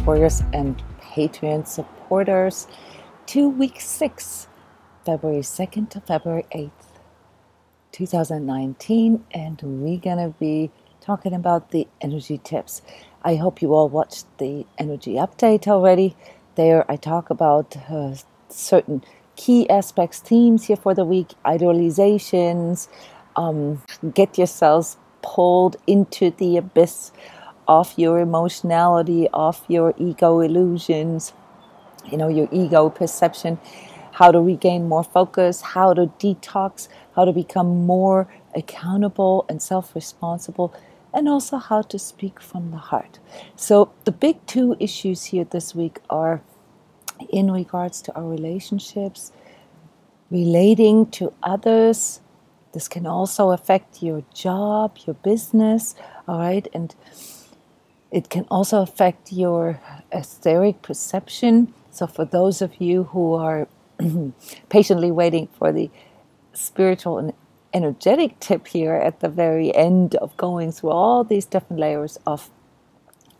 warriors and Patreon supporters to week 6, February 2nd to February 8th, 2019, and we're gonna be talking about the energy tips. I hope you all watched the energy update already. There I talk about certain key aspects, themes here for the week, idealizations, get yourselves pulled into the abyss of your emotionality, of your ego illusions, your ego perception, how to regain more focus, how to detox, how to become more accountable and self-responsible, and also how to speak from the heart. So the big 2 issues here this week are in regards to our relationships, relating to others. This can also affect your job, your business, all right? And it can also affect your etheric perception. So for those of you who are patiently waiting for the spiritual and energetic tip here at the very end of going through all these different layers of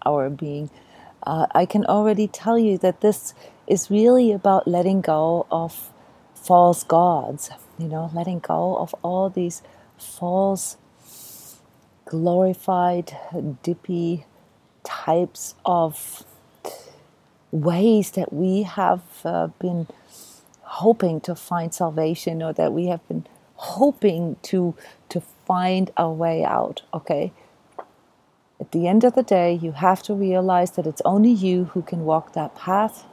our being, I can already tell you that this is really about letting go of false gods, letting go of all these false, glorified, dippy types of ways that we have been hoping to find salvation, or that we have been hoping to find our way out, okay? At the end of the day, you have to realize that it's only you who can walk that path.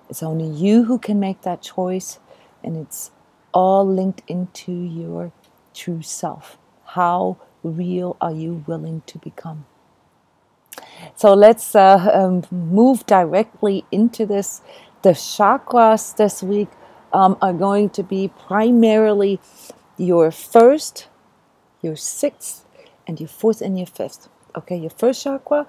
It's only you who can make that choice, and it's all linked into your true self. How real are you willing to become? So let's move directly into this. The chakras this week are going to be primarily your 1st, your 6th, and your 4th and your 5th. Okay, your 1st chakra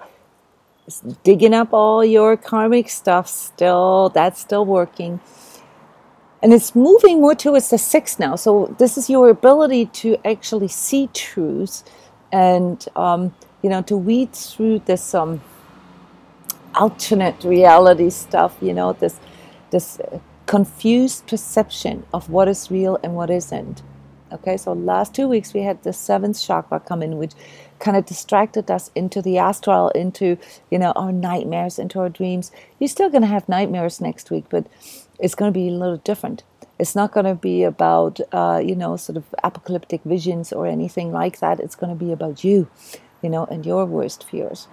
is digging up all your karmic stuff still. That's still working. And it's moving more towards the 6th now. So this is your ability to actually see truths and to weed through this alternate reality stuff, this confused perception of what is real and what isn't. Okay, so last 2 weeks we had the 7th chakra come in, which kind of distracted us into the astral, into our nightmares, into our dreams. You're still going to have nightmares next week, but it's going to be a little different. It's not going to be about sort of apocalyptic visions or anything like that. It's going to be about you, and your worst fears.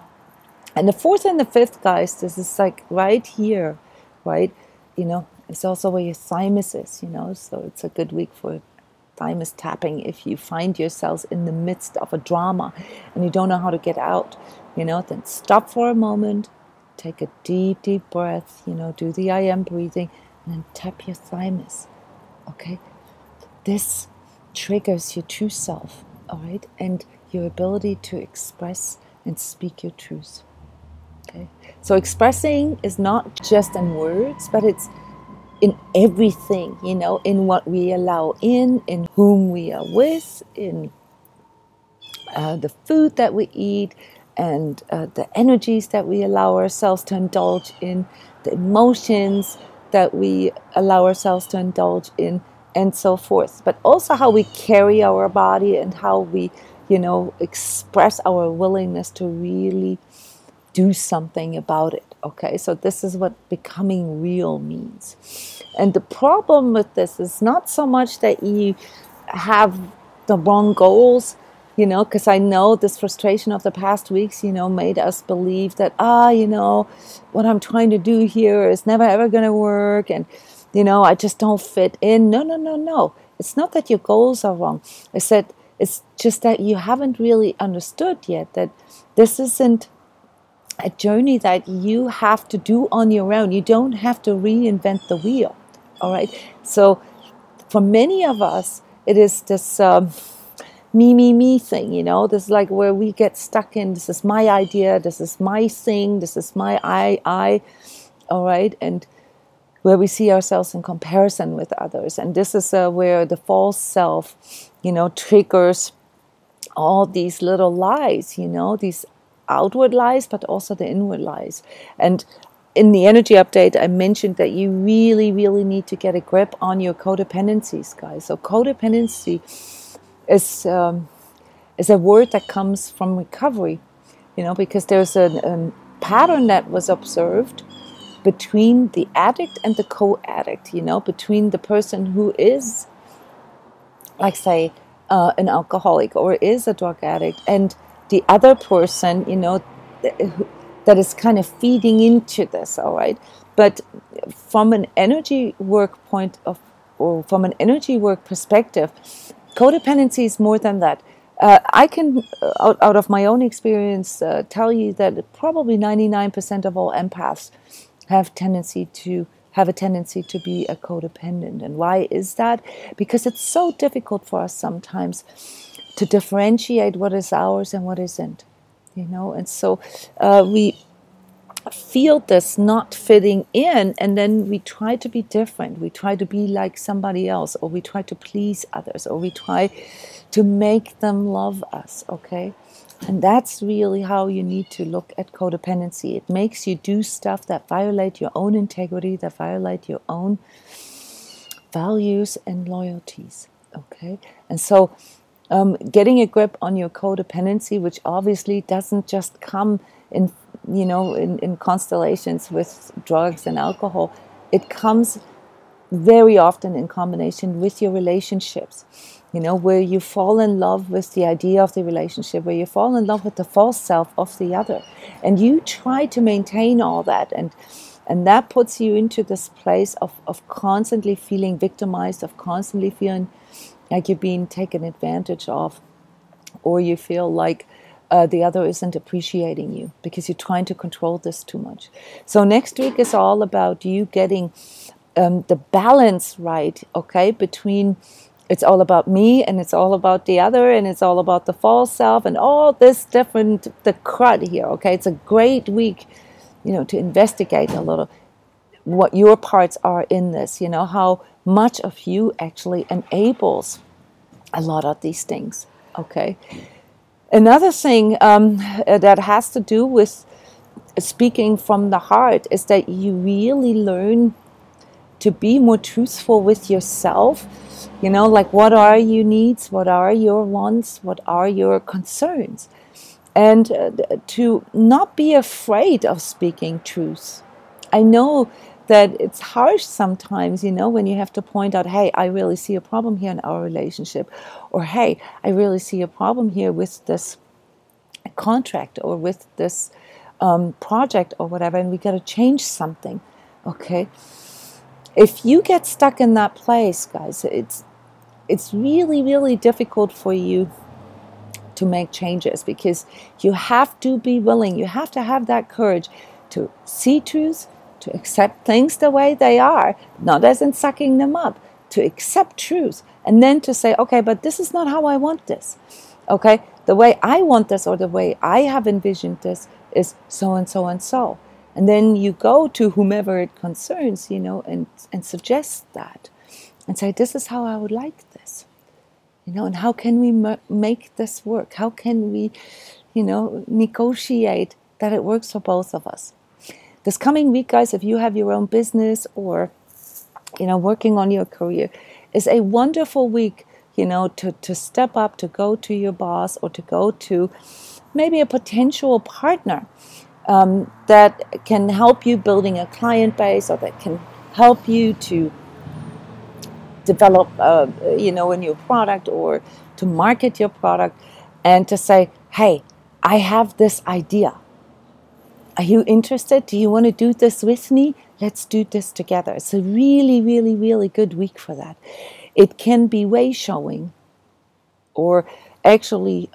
And the 4th and the 5th, guys, this is like right here, right? It's also where your thymus is, so it's a good week for thymus tapping. If you find yourselves in the midst of a drama and you don't know how to get out, then stop for a moment, take a deep, deep breath, do the I am breathing, and then tap your thymus, okay? This triggers your true self, all right? And your ability to express and speak your truth. Okay, so expressing is not just in words, but it's in everything, in what we allow in whom we are with, in the food that we eat, and the energies that we allow ourselves to indulge in, the emotions that we allow ourselves to indulge in, and so forth. But also how we carry our body and how we, express our willingness to really do something about it. Okay, so this is what becoming real means. And the problem with this is not so much that you have the wrong goals, because I know this frustration of the past weeks, made us believe that, what I'm trying to do here is never ever going to work, and, I just don't fit in. No. It's not that your goals are wrong. I said it's just that you haven't really understood yet that this isn't a journey that you have to do on your own. You don't have to reinvent the wheel, all right? So for many of us, it is this me thing, this is like where we get stuck in, this is my idea, this is my thing, this is my I, all right? And where we see ourselves in comparison with others. And this is where the false self, triggers all these little lies, these outward lies, but also the inward lies. And in the energy update, I mentioned that you really, really need to get a grip on your codependencies, guys. So codependency is a word that comes from recovery, because there's a pattern that was observed between the addict and the co-addict, between the person who is, like, say, an alcoholic or is a drug addict, and the other person, that is kind of feeding into this, all right? But from an energy work from an energy work perspective, codependency is more than that. I can, out of my own experience, tell you that probably 99% of all empaths have a tendency to be a codependent. And why is that? Because it's so difficult for us sometimes to differentiate what is ours and what isn't, and so we feel this not fitting in, and then we try to be different. We try to be like somebody else, or we try to please others, or we try to make them love us, okay? And that's really how you need to look at codependency. It makes you do stuff that violate your own integrity, that violate your own values and loyalties, okay? And so getting a grip on your codependency, which obviously doesn't just come in constellations with drugs and alcohol, it comes very often in combination with your relationships, where you fall in love with the idea of the relationship, where you fall in love with the false self of the other, and you try to maintain all that, and that puts you into this place of constantly feeling victimized, of constantly feeling like you're being taken advantage of, or you feel like the other isn't appreciating you because you're trying to control this too much. So next week is all about you getting the balance right, okay, between it's all about me and it's all about the other and it's all about the false self and all this different, the crud here, okay? It's a great week, to investigate a little what your parts are in this, how much of you actually enables a lot of these things, okay? Another thing that has to do with speaking from the heart is that you really learn to be more truthful with yourself, like what are your needs, what are your wants, what are your concerns, and to not be afraid of speaking truth. I know that it's harsh sometimes, when you have to point out, hey, I really see a problem here in our relationship, or hey, I really see a problem here with this contract or with this project or whatever, and we got to change something, okay? If you get stuck in that place, guys, it's really, really difficult for you to make changes, because you have to be willing, you have to have that courage to see truth, to accept things the way they are, not as in sucking them up, to accept truth, and then to say, okay, but this is not how I want this, okay? The way I want this, or the way I have envisioned this, is so and so and so. And then you go to whomever it concerns, and suggest that, and say, this is how I would like this, and how can we make this work? How can we, negotiate that it works for both of us? This coming week, guys, if you have your own business or, working on your career, is a wonderful week, to step up, to go to your boss, or to go to maybe a potential partner that can help you building a client base, or that can help you to develop, a new product, or to market your product, and to say, hey, I have this idea. Are you interested? Do you want to do this with me? Let's do this together. It's a really, really, really good week for that. It can be way showing, or actually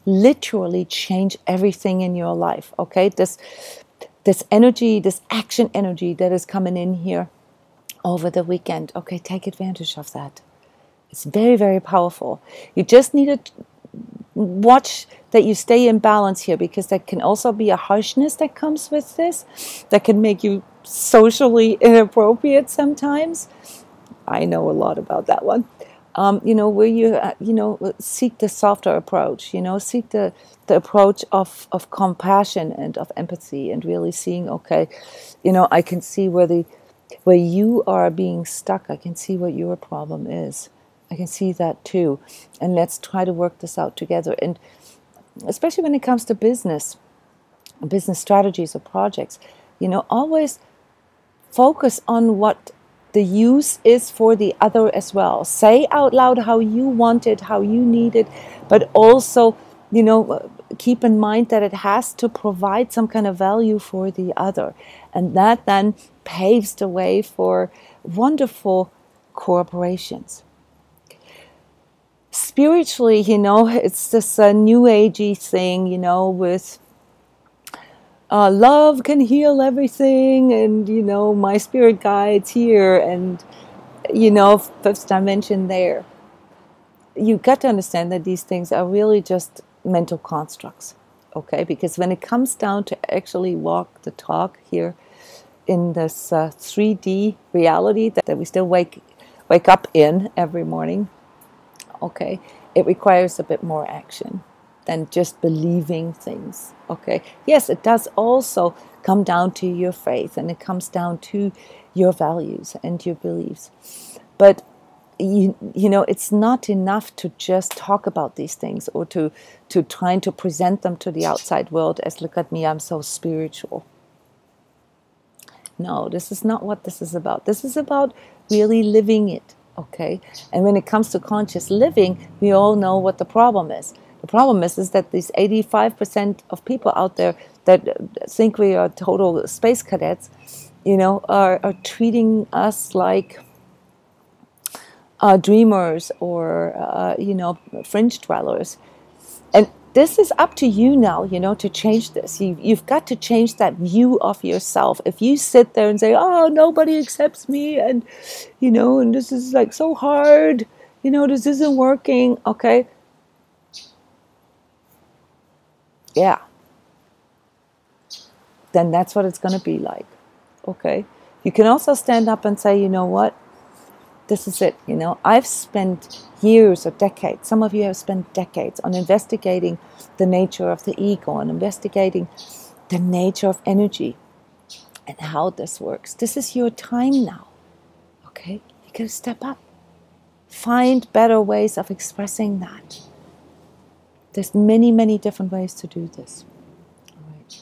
literally change everything in your life, okay? This energy, this action energy that is coming in here over the weekend, okay, take advantage of that. It's very, very powerful. You just need to watch that you stay in balance here, because there can also be a harshness that comes with this that can make you socially inappropriate sometimes. I know a lot about that one. Where you, seek the softer approach, seek the approach of compassion and of empathy, and really seeing, okay, I can see where you are being stuck. I can see what your problem is. I can see that too. And let's try to work this out together. And especially when it comes to business strategies or projects, always focus on what the use is for the other as well. Say out loud how you want it, how you need it, but also, keep in mind that it has to provide some kind of value for the other. And that then paves the way for wonderful cooperations. Spiritually, it's this new agey thing, with love can heal everything, and my spirit guides here, and fifth dimension there. You got to understand that these things are really just mental constructs, okay? Because when it comes down to actually walk the talk here in this 3D reality that we still wake up in every morning, okay, it requires a bit more action than just believing things, okay? Yes, it does also come down to your faith, and it comes down to your values and your beliefs. But, it's not enough to just talk about these things, or to trying to present them to the outside world as, look at me, I'm so spiritual. No, this is not what this is about. This is about really living it, okay? And when it comes to conscious living, we all know what the problem is. The problem is that these 85% of people out there that think we are total space cadets, are treating us like dreamers or, fringe dwellers. And this is up to you now, to change this. You've got to change that view of yourself. If you sit there and say, oh, nobody accepts me, and, and this is like so hard, this isn't working, okay? Yeah, then that's what it's going to be like, okay? You can also stand up and say, you know what, this is it, I've spent years or decades, some of you have spent decades on investigating the nature of the ego and investigating the nature of energy and how this works. This is your time now, okay? You got to step up. Find better ways of expressing that. There's many, many different ways to do this. All right.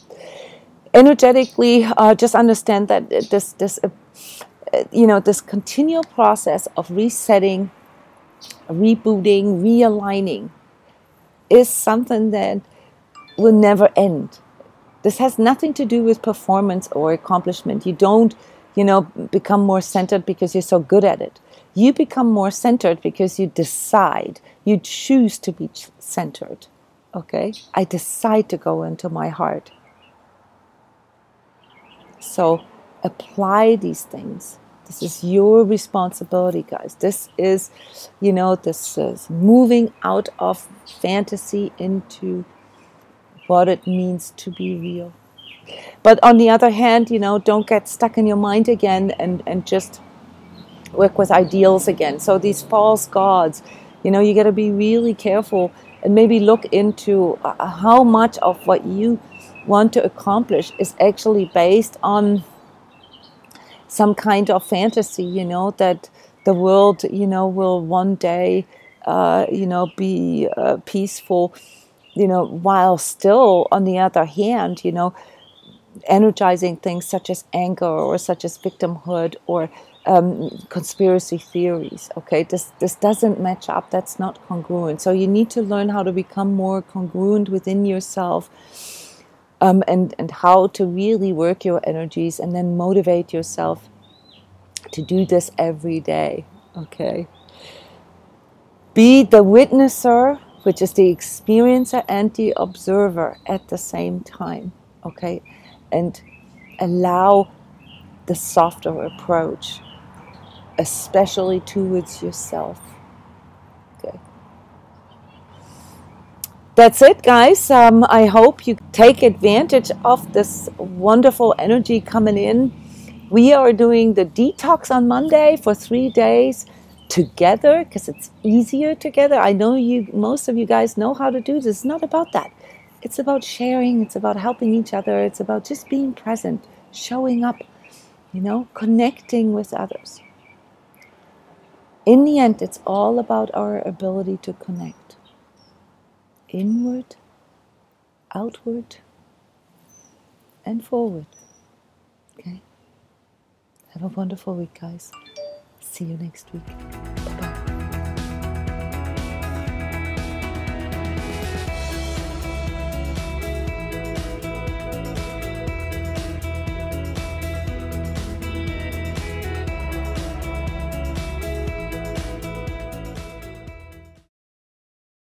Energetically, just understand that this continual process of resetting, rebooting, realigning is something that will never end. This has nothing to do with performance or accomplishment. You don't, become more centered because you're so good at it. You become more centered because you decide, you choose to be centered, okay? I decide to go into my heart. So apply these things. This is your responsibility, guys. This is, this is moving out of fantasy into what it means to be real. But on the other hand, don't get stuck in your mind again and just work with ideals again. So these false gods, you got to be really careful and maybe look into how much of what you want to accomplish is actually based on some kind of fantasy, that the world, will one day, be peaceful, while still, on the other hand, energizing things such as anger or such as victimhood or conspiracy theories. Okay, this doesn't match up. That's not congruent. So you need to learn how to become more congruent within yourself, and how to really work your energies and then motivate yourself to do this every day. Okay, be the witnesser, which is the experiencer and the observer at the same time. Okay, and allow the softer approach, especially towards yourself. Okay. That's it, guys. I hope you take advantage of this wonderful energy coming in. We are doing the detox on Monday for 3 days together because it's easier together. I know most of you guys know how to do this. It's not about that. It's about sharing. It's about helping each other. It's about just being present, showing up, connecting with others. In the end, it's all about our ability to connect. Inward, outward, and forward. Okay? Have a wonderful week, guys. See you next week.